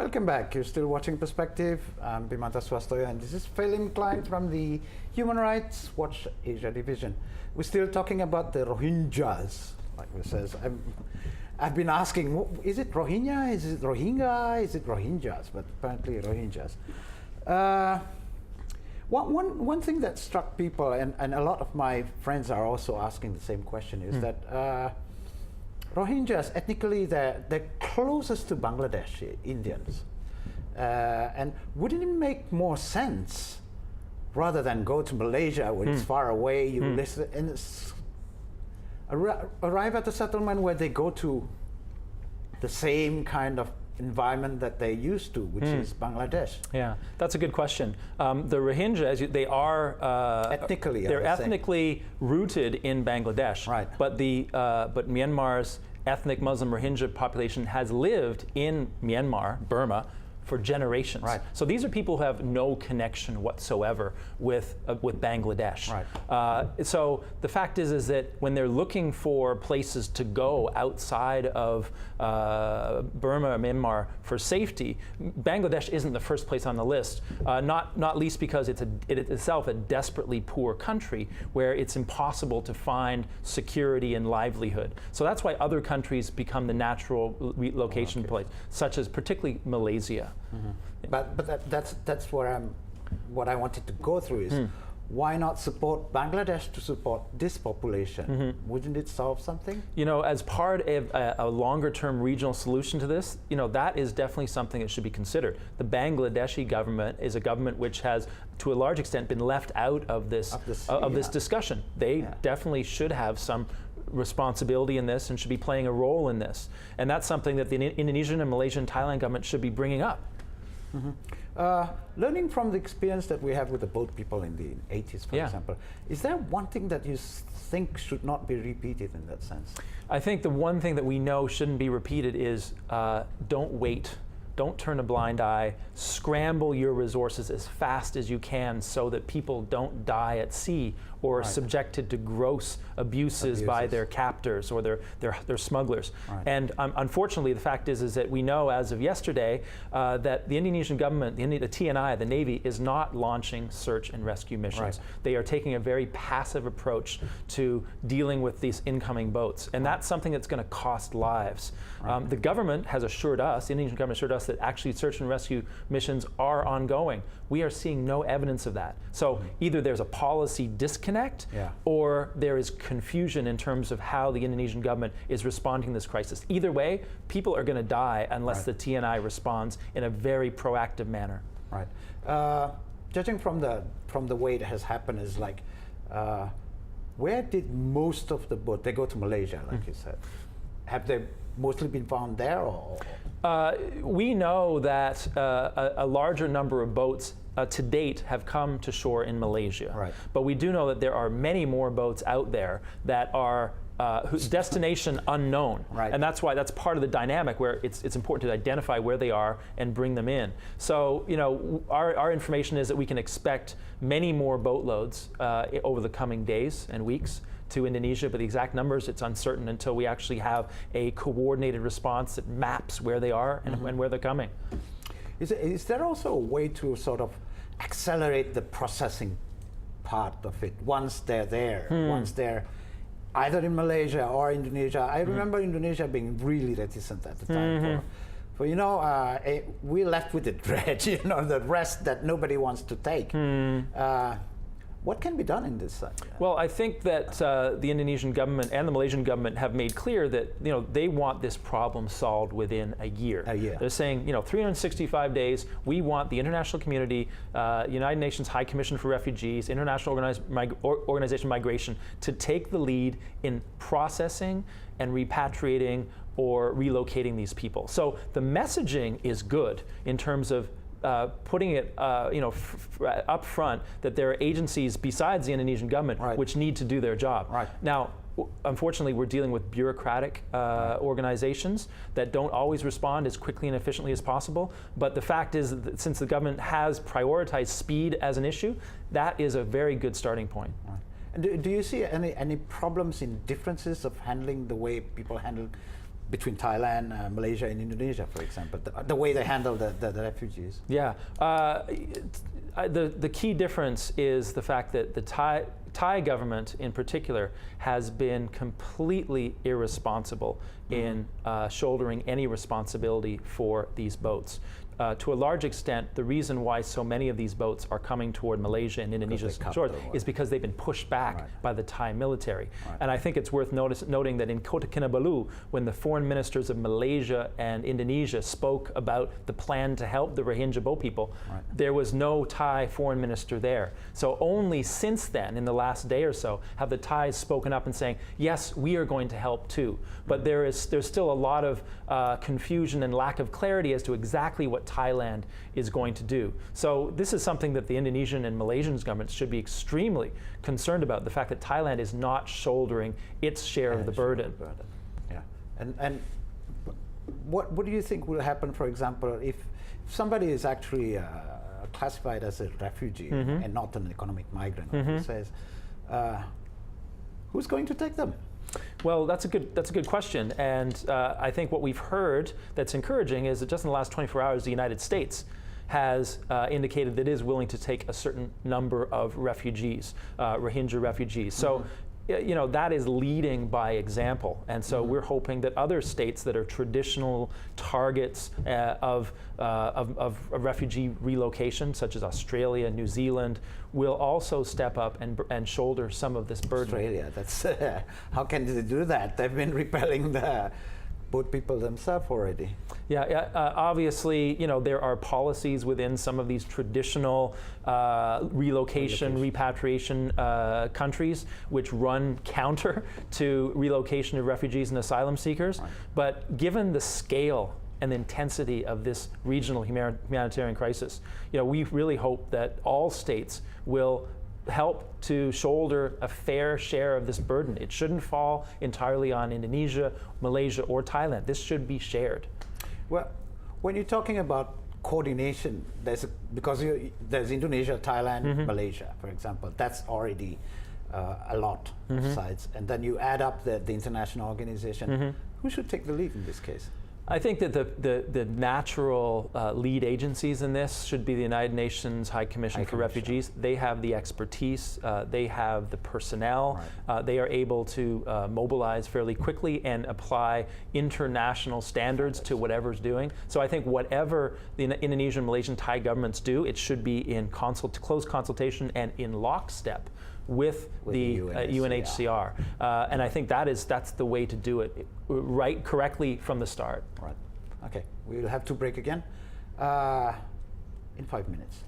Welcome back. You're still watching Perspective. I'm Bimanta Swastoya, and this is Phelim Kine from the Human Rights Watch Asia Division. We're still talking about the Rohingyas, like we says. I've been asking, is it Rohingya? Is it Rohingya? Is it Rohingyas? But apparently Rohingyas. One thing that struck people, and a lot of my friends are also asking the same question, is that Rohingyas, ethnically, they're closest to Bangladesh Indians. And wouldn't it make more sense, rather than go to Malaysia, where it's far away, you listen, and arrive at a settlement where they go to the same kind of environment that they're used to, which is Bangladesh? Yeah, that's a good question. The Rohingya, they are ethnically rooted in Bangladesh, right? But but Myanmar's ethnic Muslim Rohingya population has lived in Myanmar, Burma, for generations. Right. So these are people who have no connection whatsoever with Bangladesh. Right. So the fact is that when they're looking for places to go outside of Burma or Myanmar for safety, Bangladesh isn't the first place on the list. Not least because it itself a desperately poor country where it's impossible to find security and livelihood. So that's why other countries become the natural relocation place, such as particularly Malaysia. But that's where what I wanted to go through is why not support Bangladesh to support this population? Wouldn't it solve something? You know, as part of a longer-term regional solution to this, you know, that is definitely something that should be considered. The Bangladeshi government is a government which has, to a large extent, been left out of this this discussion. They definitely should have some responsibility in this and should be playing a role in this. And that's something that the Indonesian and Malaysian and Thailand government should be bringing up. Learning from the experience that we have with the boat people in the 80s, for example, is there one thing that you think should not be repeated in that sense? I think the one thing that we know shouldn't be repeated is don't wait. Don't turn a blind eye. Scramble your resources as fast as you can so that people don't die at sea or are subjected to gross abuses by their captors or their smugglers. And unfortunately, the fact is that we know as of yesterday that the Indonesian government, the TNI, the Navy, is not launching search and rescue missions. They are taking a very passive approach to dealing with these incoming boats. And that's something that's going to cost lives. The government has assured us, the Indonesian government assured us that actually search and rescue missions are ongoing. We are seeing no evidence of that. So either there's a policy disconnect or there is confusion in terms of how the Indonesian government is responding to this crisis. Either way, people are going to die unless the TNI responds in a very proactive manner. Right. Judging from the way it has happened, is like, where did most of the boat, they go to Malaysia, like you said. Have they mostly been found there, or? We know that a larger number of boats to date have come to shore in Malaysia. But we do know that there are many more boats out there that are whose destination unknown. And that's why that's part of the dynamic where it's important to identify where they are and bring them in. So, you know, our information is that we can expect many more boatloads over the coming days and weeks to Indonesia, but the exact numbers, it's uncertain until we actually have a coordinated response that maps where they are and where they're coming. Is there also a way to sort of accelerate the processing part of it once they're there, once they're either in Malaysia or Indonesia? I remember Indonesia being really reticent at the time for you know, we're left with the dredge, you know, the rest that nobody wants to take. What can be done in this? Well, I think that the Indonesian government and the Malaysian government have made clear that, you know, they want this problem solved within a year. They're saying, you know, 365 days, we want the international community, United Nations High Commission for Refugees, International Organization Migration, to take the lead in processing and repatriating or relocating these people. So the messaging is good in terms of putting it, you know, up front that there are agencies besides the Indonesian government which need to do their job. Now, unfortunately, we're dealing with bureaucratic organizations that don't always respond as quickly and efficiently as possible. But the fact is that since the government has prioritized speed as an issue, that is a very good starting point. And do you see any problems in differences of handling the way people handle between Thailand, Malaysia, and Indonesia, for example, the way they handle the refugees? Yeah, the key difference is the fact that the Thai government in particular has been completely irresponsible in shouldering any responsibility for these boats. To a large extent, the reason why so many of these boats are coming toward Malaysia and Indonesia's shores is because they've been pushed back by the Thai military. And I think it's worth noting that in Kota Kinabalu, when the foreign ministers of Malaysia and Indonesia spoke about the plan to help the Rohingya boat people, there was no Thai foreign minister there. So only since then, in the last day or so, have the Thais spoken up and saying, yes, we are going to help too. But there's still a lot of confusion and lack of clarity as to exactly what Thailand is going to do. So this is something that the Indonesian and Malaysian governments should be extremely concerned about, the fact that Thailand is not shouldering its share of the burden. Yeah. And what do you think will happen, for example, if somebody is actually classified as a refugee and not an economic migrant, who says, who's going to take them? Well, that's a good question, and I think what we've heard that's encouraging is that just in the last 24 hours, the United States has indicated that it is willing to take a certain number of refugees, Rohingya refugees. So, you know, that is leading by example, and so we're hoping that other states that are traditional targets of refugee relocation, such as Australia, New Zealand, will also step up and shoulder some of this burden. Australia, that's how can they do that? They've been repelling the boat people themselves already. Yeah, obviously, you know, there are policies within some of these traditional relocation, repatriation countries which run counter to relocation of refugees and asylum seekers. But given the scale and the intensity of this regional humanitarian crisis, you know, we really hope that all states will help to shoulder a fair share of this burden. It shouldn't fall entirely on Indonesia, Malaysia, or Thailand. This should be shared. Well, when you're talking about coordination, because there's Indonesia, Thailand, Malaysia, for example, that's already a lot of sides. And then you add up the international organization. Who should take the lead in this case? I think that the natural lead agencies in this should be the United Nations High Commission for Refugees. They have the expertise, they have the personnel, they are able to mobilize fairly quickly and apply international standards to whatever's doing. So I think whatever the Indonesian, Malaysian, Thai governments do, it should be in close consultation and in lockstep with the UNHCR. And I think that's the way to do it, right, correctly from the start. Right. Okay, we'll have to break again in 5 minutes.